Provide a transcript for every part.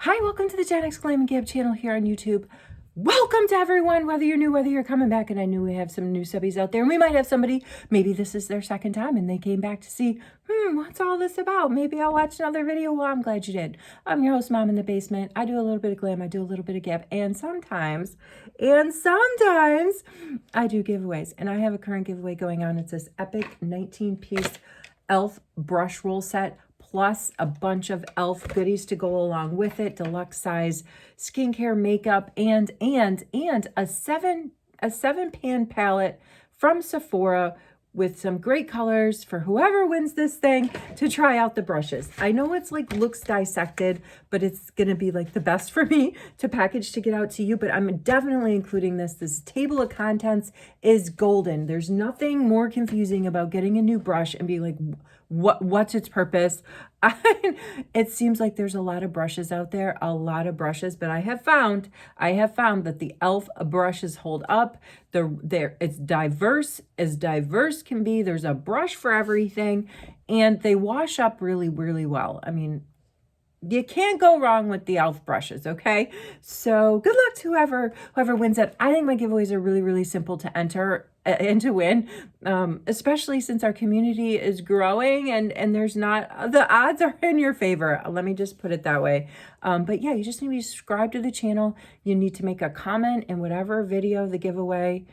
Hi, welcome to the GenX Glam Gab channel here on YouTube. Welcome to everyone, whether you're new, whether you're coming back, and I knew we have some new subbies out there, and we might have somebody, maybe this is their second time, and they came back to see, what's all this about? Maybe I'll watch another video. Well, I'm glad you did. I'm your host, Mom in the Basement. I do a little bit of glam, I do a little bit of gab, and sometimes I do giveaways, and I have a current giveaway going on. It's this epic 19-piece e.l.f. brush roll set, plus a bunch of e.l.f. goodies to go along with it, deluxe size skincare, makeup, and a seven pan palette from Sephora with some great colors for whoever wins this thing to try out the brushes. I know it's like looks dissected, but it's gonna be like the best for me to package to get out to you, but I'm definitely including this. This table of contents is golden. There's nothing more confusing about getting a new brush and being like, what's its purpose? It seems like there's a lot of brushes out there, but I have found that the e.l.f. brushes hold up. It's diverse, as diverse can be. There's a brush for everything, and they wash up really, really well. I mean, you can't go wrong with the e.l.f. brushes, okay? So good luck to whoever wins it. I think my giveaways are really, really simple to enter and to win, especially since our community is growing and there's not, the odds are in your favor. Let me just put it that way. But yeah, you just need to subscribe to the channel. You need to make a comment in whatever video the giveaway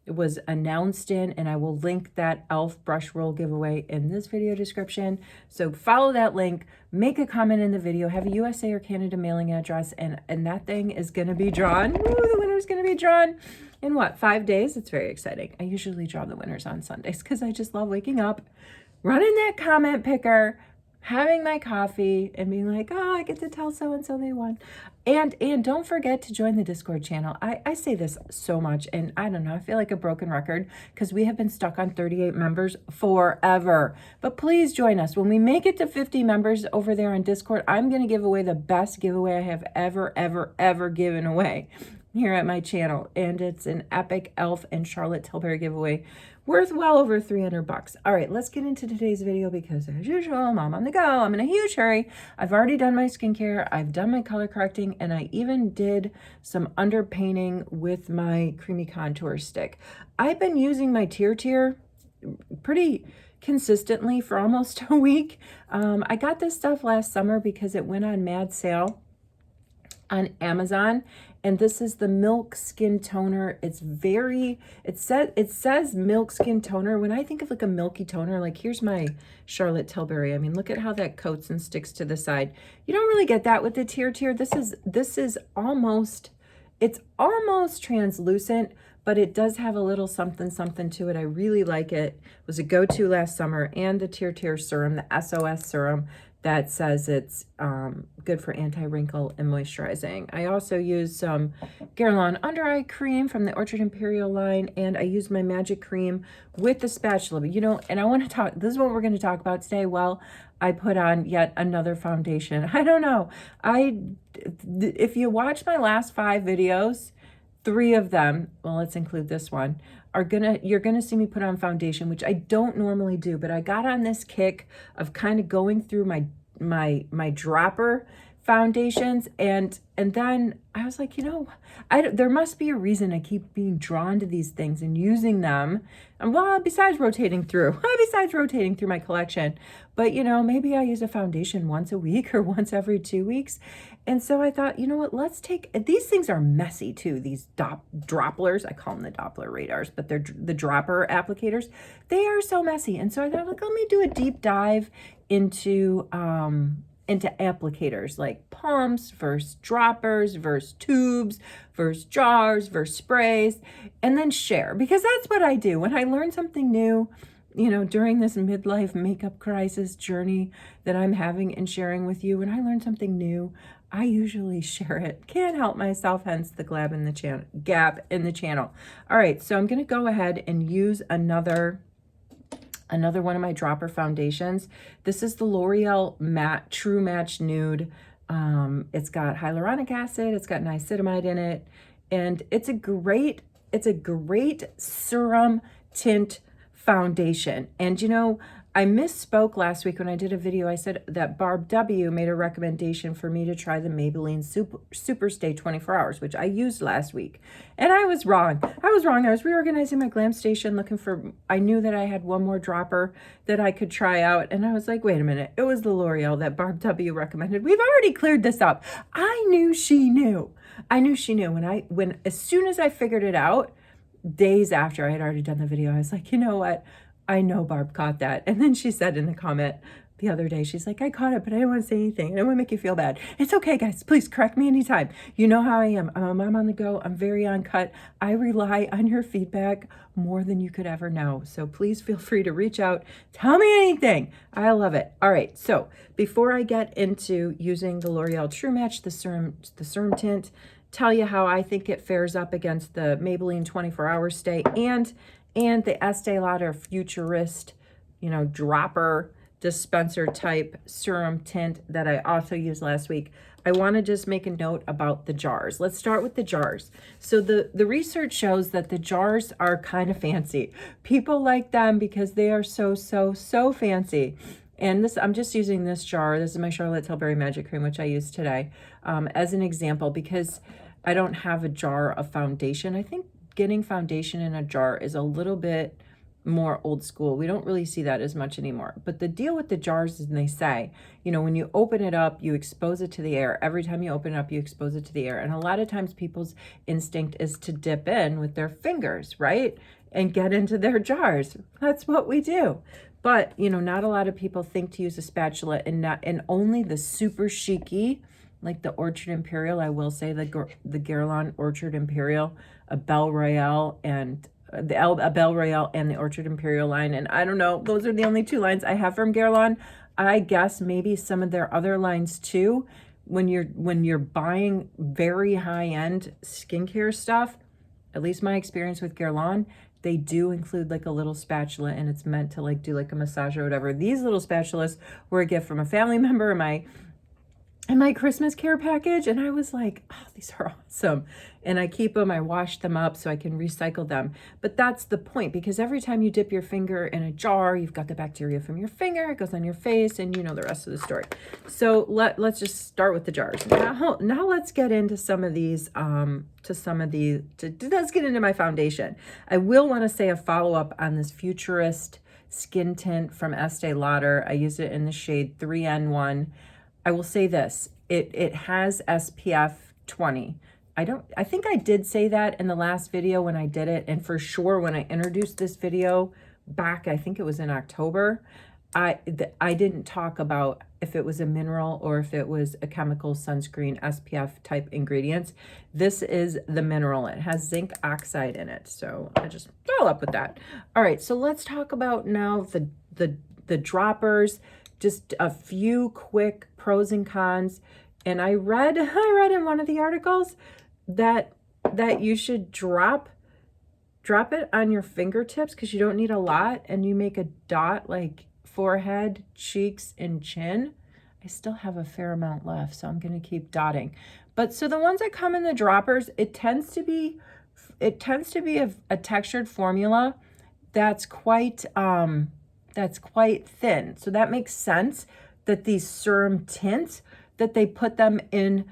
was announced in, and I will link that e.l.f. brush roll giveaway in this video description. So follow that link, make a comment in the video, have a USA or Canada mailing address, and that thing is going to be drawn. Ooh, the winner's going to be drawn in what, 5 days? It's very exciting. I usually draw the winners on Sundays because I just love waking up, running that comment picker, having my coffee, and being like, oh, I get to tell so-and-so they won. And don't forget to join the Discord channel. I say this so much, and I don't know, I feel like a broken record because we have been stuck on 38 members forever. But please join us. When we make it to 50 members over there on Discord, I'm going to give away the best giveaway I have ever given away here at my channel. And it's an epic e.l.f. and Charlotte Tilbury giveaway worth well over $300. All right, let's get into today's video because as usual, Mom on the go. I'm in a huge hurry. I've already done my skincare. I've done my color correcting, and I even did some underpainting with my creamy contour stick. I've been using my Tier pretty consistently for almost a week. I got this stuff last summer because it went on mad sale on Amazon, and this is the Milk Skin Toner. It says Milk Skin Toner. When I think of like a milky toner, like here's my Charlotte Tilbury. I mean, look at how that coats and sticks to the side. You don't really get that with the Tier. This is almost, it's almost translucent, but it does have a little something to it. I really like it. It was a go-to last summer. And the Tier Serum, the SOS Serum, that says it's good for anti-wrinkle and moisturizing. I also use some Guerlain under eye cream from the Orchard Imperial line, and I use my magic cream with the spatula. But, you know, and I want to talk, this is what we're going to talk about today. Well, I put on yet another foundation. I don't know. If you watch my last 5 videos, 3 of them, well, let's include this one, you're gonna see me put on foundation, which I don't normally do, but I got on this kick of kind of going through my dropper foundations, and then I was like, you know, there must be a reason I keep being drawn to these things and using them. And well, besides rotating through my collection, but you know, maybe I use a foundation once a week or once every 2 weeks. And so I thought, you know what, let's take, these things are messy too, these dropplers. I call them the Doppler radars, but they're the dropper applicators. They are so messy. And so I thought, like, let me do a deep dive into applicators, like pumps versus droppers versus tubes versus jars versus sprays, and then share, because that's what I do when I learn something new, you know, during this midlife makeup crisis journey that I'm having and sharing with you. When I learn something new, I usually share it. Can't help myself, hence the gab in the channel. All right, so I'm going to go ahead and use another one of my dropper foundations. This is the L'Oreal Matte True Match Nude. It's got hyaluronic acid, it's got niacinamide in it, and it's a great serum tint foundation. And you know, I misspoke last week when I did a video. I said that Barb W made a recommendation for me to try the Maybelline Super Stay 24 Hours, which I used last week. And I was wrong. I was reorganizing my glam station looking for, I knew that I had one more dropper that I could try out. And I was like, wait a minute. It was the L'Oreal that Barb W recommended. We've already cleared this up. I knew she knew. I knew she knew. As soon as I figured it out, days after I had already done the video, I was like, you know what? I know Barb caught that. And then she said in the comment the other day, she's like, I caught it, but I didn't want to say anything. I don't want to make you feel bad. It's okay, guys. Please correct me anytime. You know how I am. I'm a mom on the go. I'm very uncut. I rely on your feedback more than you could ever know. So please feel free to reach out. Tell me anything. I love it. All right. So before I get into using the L'Oreal True Match, the Serum Tint, tell you how I think it fares up against the Maybelline 24-hour stay and the Estée Lauder Futurist, dropper dispenser type serum tint that I also used last week. I want to just make a note about the jars. Let's start with the jars. So the research shows that the jars are kind of fancy. People like them because they are so fancy. And this, I'm just using this jar. This is my Charlotte Tilbury Magic Cream, which I used today, as an example, because I don't have a jar of foundation. I think getting foundation in a jar is a little bit more old school. We don't really see that as much anymore. But the deal with the jars is, they say, when you open it up, you expose it to the air. Every time you open it up, you expose it to the air. And a lot of times people's instinct is to dip in with their fingers, right? And get into their jars. That's what we do. But, not a lot of people think to use a spatula, and only the super chic-y, like the Orchard Imperial. I will say the Guerlain Orchard Imperial, a Belle Royale, and a Belle Royale and the Orchard Imperial line. And I don't know, those are the only two lines I have from Guerlain. I guess maybe some of their other lines too. When you're buying very high-end skincare stuff, at least my experience with Guerlain, they do include like a little spatula, and it's meant to like do like a massage or whatever. These little spatulas were a gift from a family member in my Christmas care package, and I was like, oh, these are awesome. And I keep them, I wash them up so I can recycle them. But that's the point, because every time you dip your finger in a jar, you've got the bacteria from your finger, it goes on your face, and you know the rest of the story. So let's just start with the jars. Now let's get into some of these, let's get into my foundation. I will want to say a follow-up on this Futurist skin tint from Estée Lauder. I used it in the shade 3N1. I will say this, it has SPF 20. I think I did say that in the last video when I did it, and for sure when I introduced this video back, I think it was in October, I didn't talk about if it was a mineral or if it was a chemical sunscreen SPF type ingredients. This is the mineral. It has zinc oxide in it, so I just follow up with that. All right, so let's talk about now the droppers. Just a few quick pros and cons. And I read in one of the articles that you should drop it on your fingertips because you don't need a lot, and you make a dot like forehead, cheeks, and chin. I still have a fair amount left, so I'm going to keep dotting. But so the ones that come in the droppers, it tends to be a textured formula that's quite thin. So that makes sense that these serum tints, that they put them in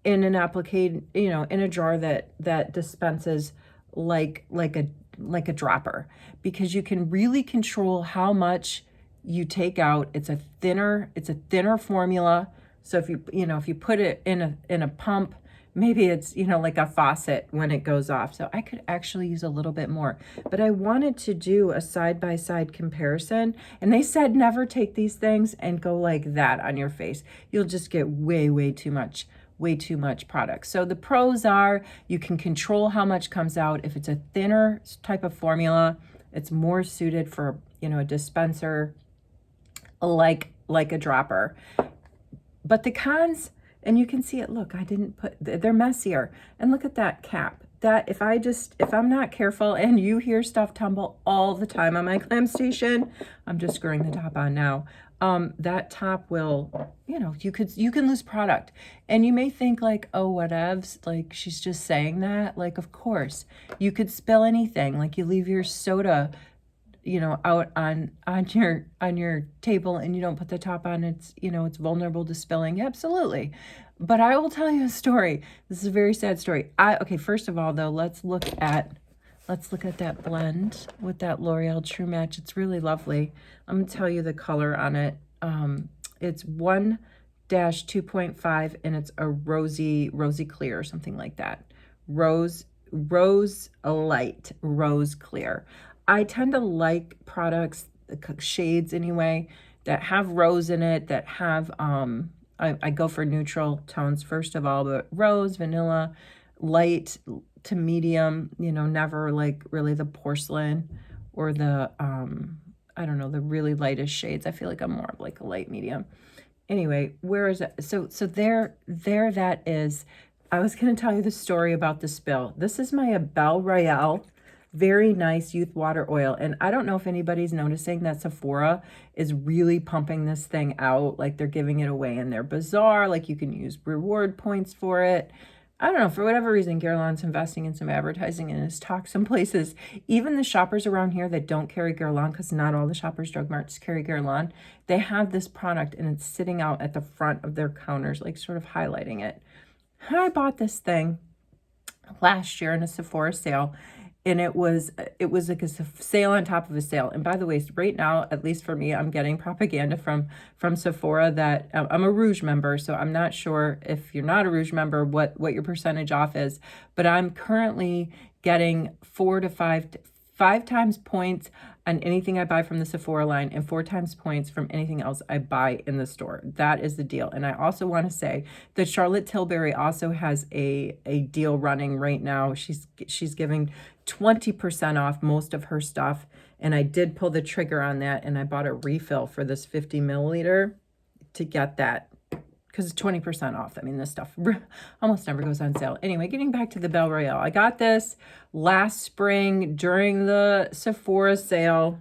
an applicator, in a jar that dispenses like a dropper, because you can really control how much you take out. It's a thinner formula. So if you put it in a pump, maybe it's, like a faucet when it goes off. So I could actually use a little bit more, but I wanted to do a side-by-side comparison. And they said, never take these things and go like that on your face. You'll just get way too much product. So the pros are, you can control how much comes out. If it's a thinner type of formula, it's more suited for, a dispenser like a dropper. But the cons, and you can see it, look, they're messier. And look at that cap. That if I'm not careful, and you hear stuff tumble all the time on my glam station, I'm just screwing the top on now. That top will, you can lose product. And you may think like, oh, whatevs, like she's just saying that. Like, of course, you could spill anything. Like you leave your soda, you know, out on your table and you don't put the top on, it's, you know, it's vulnerable to spilling. Absolutely. But I will tell you a story. This is a very sad story. Okay, first of all though, let's look at that blend with that L'Oreal True Match. It's really lovely. I'm gonna tell you the color on it. It's 1-2.5 and it's a rosy clear or something like that. Rose light, rose clear. I tend to like products, shades anyway, that have rose in it, that have, I go for neutral tones first of all, but rose, vanilla, light to medium, you know, never like really the porcelain or the, I don't know, the really lightest shades. I feel like I'm more of like a light medium. Anyway, where is it? So there that is. I was going to tell you the story about the spill. This is my Belle Royale, very nice youth water oil. And I don't know if anybody's noticing that Sephora is really pumping this thing out. Like they're giving it away in their bazaar. Like you can use reward points for it. I don't know, for whatever reason, Guerlain's investing in some advertising in his talk some places. Even the shoppers around here that don't carry Guerlain, because not all the Shoppers Drug Marts carry Guerlain, they have this product and it's sitting out at the front of their counters, like sort of highlighting it. I bought this thing last year in a Sephora sale, and it was like a sale on top of a sale. And by the way, right now, at least for me, I'm getting propaganda from Sephora that I'm a Rouge member, so I'm not sure if you're not a Rouge member what your percentage off is, but I'm currently getting 4 to 5 times points on anything I buy from the Sephora line and 4 times points from anything else I buy in the store. That is the deal. And I also want to say that Charlotte Tilbury also has a deal running right now. She's giving 20% off most of her stuff. And I did pull the trigger on that, and I bought a refill for this 50 milliliter to get that, because it's 20% off. I mean, this stuff almost never goes on sale. Anyway, getting back to the Belle Royale. I got this last spring during the Sephora sale.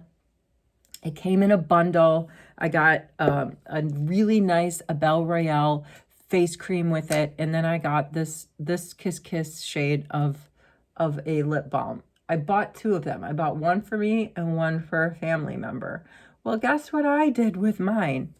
It came in a bundle. I got a really nice Belle Royale face cream with it. And then I got this Kiss Kiss shade of a lip balm. I bought 2 of them. I bought one for me and one for a family member. Well, guess what I did with mine?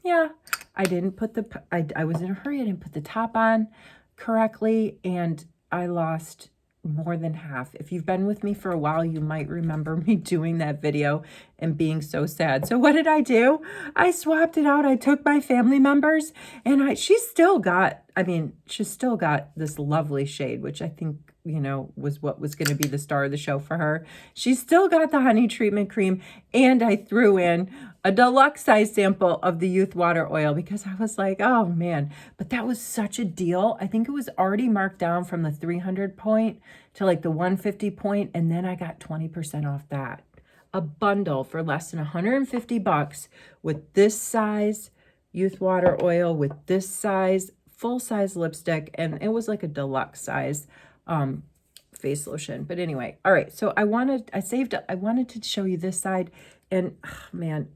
Yeah, I didn't put I was in a hurry. I didn't put the top on correctly, and I lost more than half. If you've been with me for a while, you might remember me doing that video and being so sad. So what did I do? I swapped it out. I took my family members, and she's still got this lovely shade, which I think, you know, was what was going to be the star of the show for her. She's still got the honey treatment cream, and I threw in a deluxe size sample of the youth water oil because I was like, oh man, but that was such a deal. I think it was already marked down from the 300 point to like the 150 point, and then I got 20% off that. A bundle for less than $150 with this size youth water oil, with this size full size lipstick, and it was like a deluxe size face lotion. But anyway, all right, so I wanted to show you this side, and oh, man,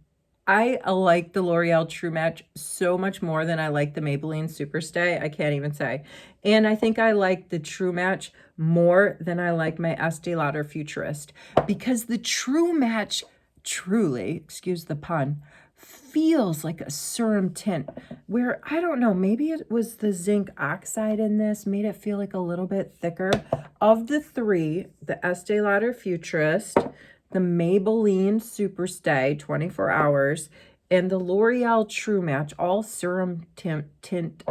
I like the L'Oreal True Match so much more than I like the Maybelline Superstay. I can't even say. And I think I like the True Match more than I like my Estée Lauder Futurist, because the True Match truly, excuse the pun, feels like a serum tint where, I don't know, maybe it was the zinc oxide in this made it feel like a little bit thicker. Of the 3, the Estée Lauder Futurist, the Maybelline Superstay 24 hours, and the L'Oreal True Match, all serum tint,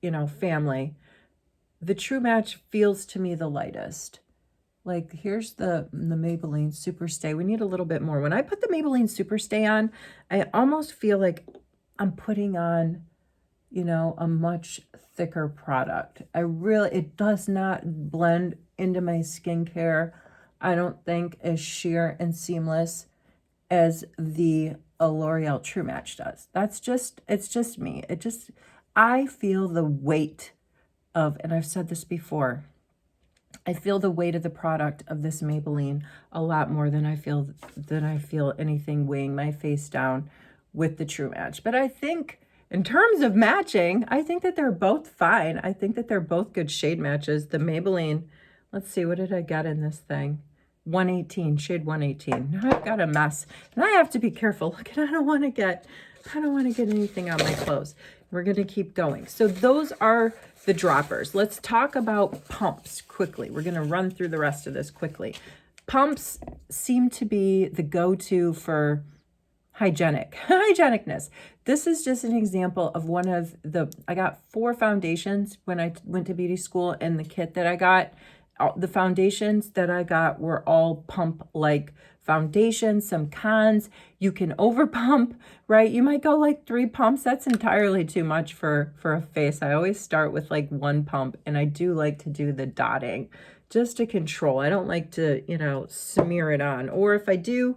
you know, family, the True Match feels to me the lightest. Like, here's the Maybelline Superstay. We need a little bit more. When I put the Maybelline Superstay on, I almost feel like I'm putting on, you know, a much thicker product. It does not blend into my skincare, I don't think, as sheer and seamless as the L'Oreal True Match does. It's just me. I feel the weight of, and I've said this before, I feel the weight of the product of this Maybelline a lot more than I feel anything weighing my face down with the True Match. But I think in terms of matching, I think that they're both fine. I think that they're both good shade matches. The Maybelline, let's see, what did I get in this thing? 118, shade 118. Now I've got a mess, and I have to be careful. Look, I don't want to get anything on my clothes. We're going to keep going. So those are the droppers. Let's talk about pumps quickly. We're going to run through the rest of this quickly. Pumps seem to be the go-to for hygienicness. This is just an example of one of I got 4 foundations when I went to beauty school, and the kit that I got, the foundations that I got were all pump-like foundations. Some cons, you can over pump, right? You might go like 3 pumps. That's entirely too much for a face. I always start with like 1 pump, and I do like to do the dotting just to control. I don't like to, smear it on. Or if I do,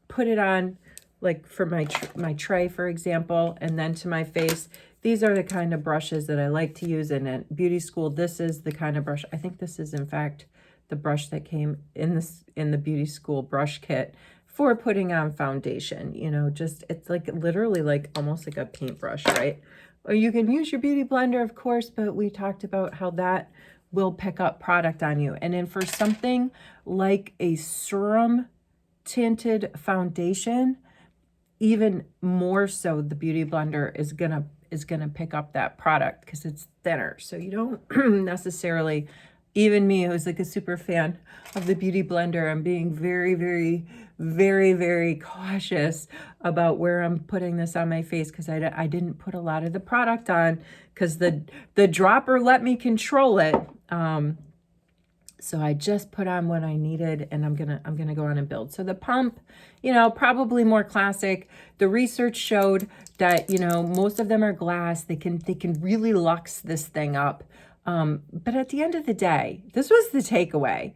put it on like for my tray, for example, and then to my face. These are the kind of brushes that I like to use. And at beauty school, this is the kind of brush. I think this is, in fact, the brush that came in the beauty school brush kit for putting on foundation. It's like literally like almost like a paintbrush, right? Or you can use your beauty blender, of course, but we talked about how that will pick up product on you. And then for something like a Serum tinted foundation, even more so, the beauty blender is gonna pick up that product because it's thinner. So you don't necessarily, even me, who's like a super fan of the beauty blender, I'm being very, very, very, very cautious about where I'm putting this on my face, because I didn't put a lot of the product on because the dropper let me control it. So I just put on what I needed, and I'm gonna go on and build. So the pump, probably more classic. The research showed that most of them are glass. They can really luxe this thing up. But at the end of the day, this was the takeaway.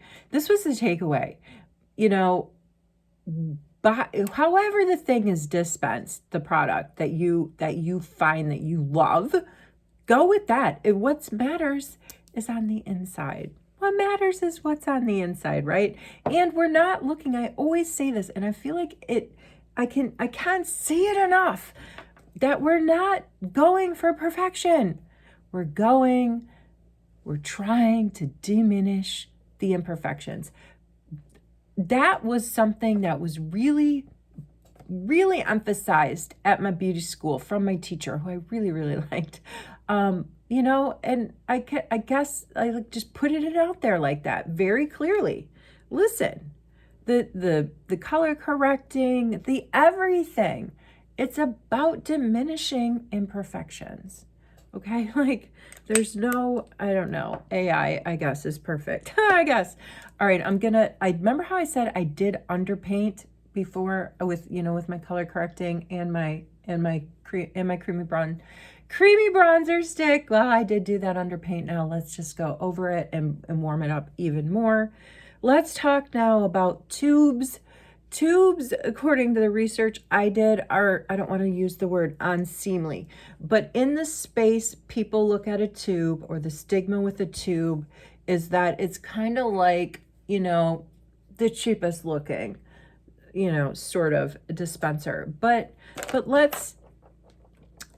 But however the thing is dispensed, the product that you find that you love, go with that. What matters is on the inside. What matters is what's on the inside, right? And we're not looking, I always say this, and I feel like I can't say it enough, that we're not going for perfection. We're trying to diminish the imperfections. That was something that was really, really emphasized at my beauty school from my teacher, who I really, really liked. And I guess I just put it out there like that very clearly. Listen, the color correcting, the everything, it's about diminishing imperfections. Okay, like there's no, I don't know, AI, I guess, is perfect. I guess. All right, I remember how I said I did underpaint before with my color correcting and my creamy bronzer stick. Well, I did do that underpaint. Now let's just go over it and warm it up even more. Let's talk now about tubes. Tubes, according to the research I did, are, I don't want to use the word unseemly, but in the space people look at a tube, or the stigma with a tube is that it's kind of like, the cheapest looking, sort of dispenser. But let's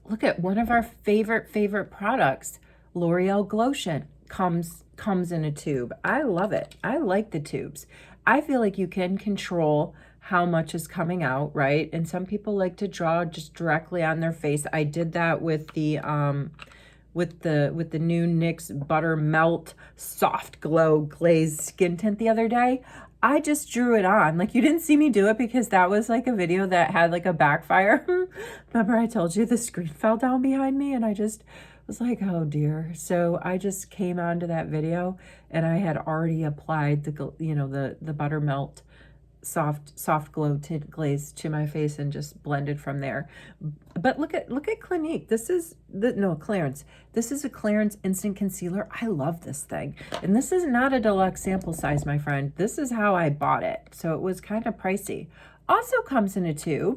look at one of our favorite products, L'Oreal Glotion comes in a tube. I love it. I like the tubes. I feel like you can control how much is coming out, right? And some people like to draw just directly on their face. I did that with the new NYX Butter Melt Soft Glow Glaze Skin Tint the other day. I just drew it on. Like, you didn't see me do it because that was like a video that had like a backfire. Remember I told you the screen fell down behind me, and I just was like, oh dear. So I just came onto that video, and I had already applied the Butter Melt soft glow tint glaze to my face and just blended from there. But look at Clinique. This is Clarins. This is a Clarins Instant Concealer. I love this thing. And this is not a deluxe sample size, my friend. This is how I bought it. So it was kind of pricey. Also comes in a tube.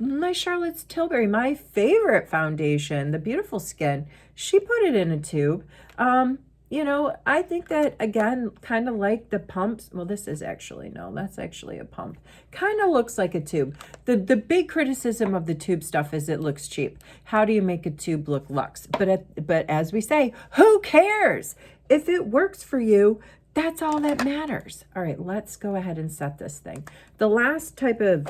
My Charlotte's Tilbury, my favorite foundation, the Beautiful Skin, she put it in a tube. I think that, again, kind of like the pumps. Well, this is actually, no, that's actually a pump. Kind of looks like a tube. The big criticism of the tube stuff is it looks cheap. How do you make a tube look luxe? But as we say, who cares? if it works for you, that's all that matters. All right, let's go ahead and set this thing. The last type of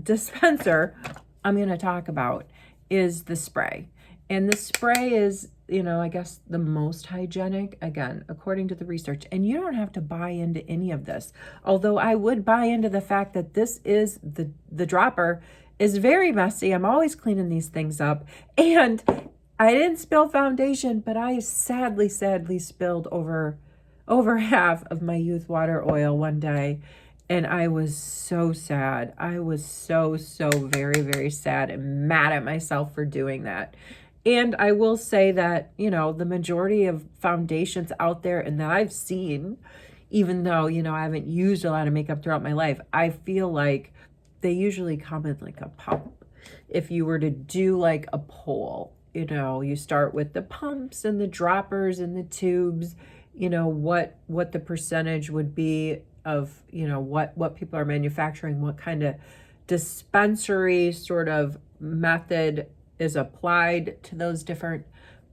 dispenser I'm going to talk about is the spray. And the spray is, you know, I guess the most hygienic, again, according to the research. And you don't have to buy into any of this. Although I would buy into the fact that this is the dropper is very messy. I'm always cleaning these things up. And I didn't spill foundation, but I sadly spilled over half of my youth water oil one day. And I was so sad. I was so very, very sad and mad at myself for doing that. And I will say that, you know, the majority of foundations out there and that I've seen, even though, you know, I haven't used a lot of makeup throughout my life, I feel like they usually come in like a pump. If you were to do like a poll, you know, you start with the pumps and the droppers and the tubes, you know, what the percentage would be of, you know, what people are manufacturing, what kind of dispensary sort of method is applied to those different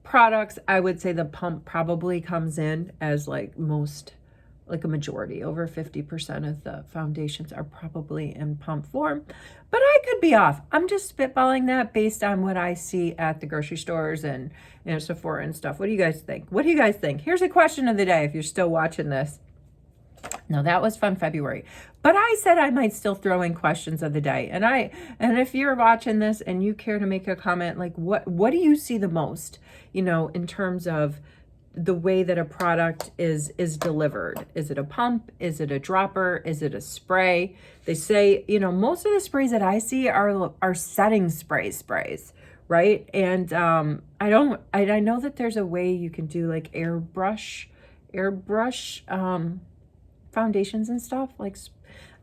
products. I would say the pump probably comes in as like a majority. Over 50% of the foundations are probably in pump form, but I could be off. I'm just spitballing that based on what I see at the grocery stores and, you know, Sephora and stuff. What do you guys think? What do you guys think? Here's a question of the day if you're still watching this. Now that was fun February, but I said I might still throw in questions of the day. And if you're watching this and you care to make a comment, like what do you see the most, you know, in terms of the way that a product is delivered? Is it a pump? Is it a dropper? Is it a spray? They say, you know, most of the sprays that I see are setting sprays, right? And I know that there's a way you can do like airbrush foundations and stuff. Like,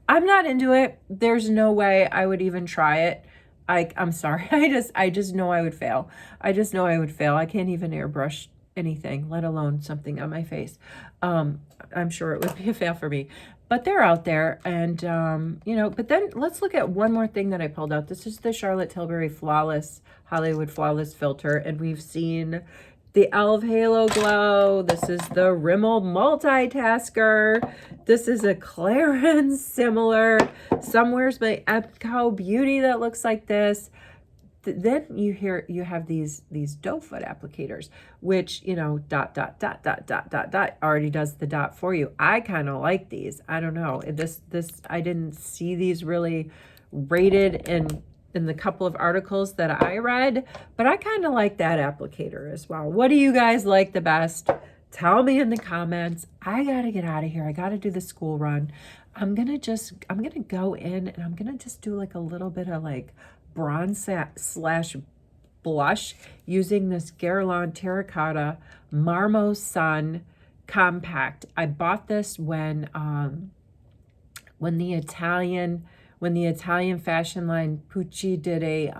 I'm not into it. There's no way I would even try it. I'm sorry. I just know I would fail. I can't even airbrush anything, let alone something on my face. I'm sure it would be a fail for me, but they're out there. And, you know, but then let's look at one more thing that I pulled out. This is the Charlotte Tilbury Hollywood Flawless Filter. And we've seen the e.l.f. Halo Glow. This is the Rimmel Multitasker. This is a Clarins similar. Somewhere's my Epco Beauty that looks like this. Then you have these doe foot applicators, which, you know, ... already does the dot for you. I kind of like these. I don't know. This I didn't see these really rated in the couple of articles that I read, but I kind of like that applicator as well. What do you guys like the best? Tell me in the comments. I got to get out of here. I got to do the school run. I'm going to go in and I'm going to just do like a little bit of like bronze / blush using this Guerlain Terracotta Marmo Sun Compact. I bought this when the Italian fashion line Pucci did a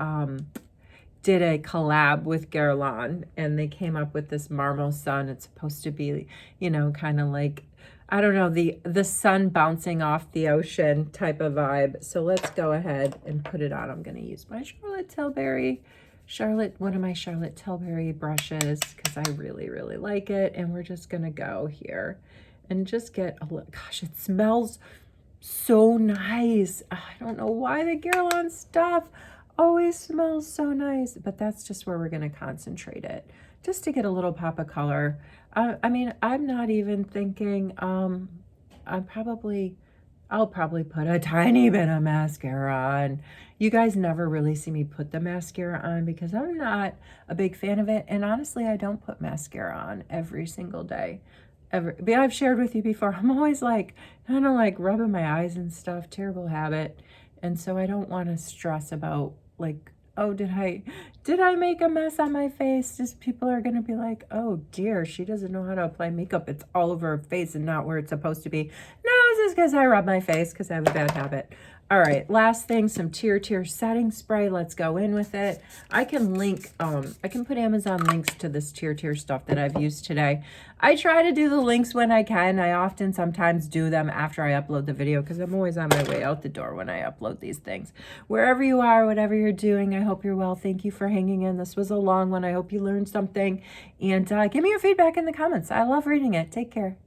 collab with Guerlain, and they came up with this Marmo Sun. It's supposed to be, you know, kind of like, I don't know, the sun bouncing off the ocean type of vibe. So let's go ahead and put it on. I'm going to use my one of my Charlotte Tilbury brushes because I really, really like it. And we're just going to go here and just get a little, gosh, it smells so nice. I don't know why the Guerlain stuff always smells so nice, but that's just where we're going to concentrate it, just to get a little pop of color. I mean, I'm not even thinking, I'll probably put a tiny bit of mascara on. You guys never really see me put the mascara on because I'm not a big fan of it. And honestly, I don't put mascara on every single day. But I've shared with you before, I'm always like, kind of like rubbing my eyes and stuff, terrible habit. And so I don't want to stress about like, oh, did I make a mess on my face? Just people are going to be like, oh dear, she doesn't know how to apply makeup. It's all over her face and not where it's supposed to be. No, is because I rub my face because I have a bad habit. All right, last thing, some Tear setting spray. Let's go in with it. I can link, I can put Amazon links to this Tear stuff that I've used today. I try to do the links when I can. I often sometimes do them after I upload the video because I'm always on my way out the door when I upload these things. Wherever you are, whatever you're doing, I hope you're well. Thank you for hanging in. This was a long one. I hope you learned something. And give me your feedback in the comments. I love reading it. Take care.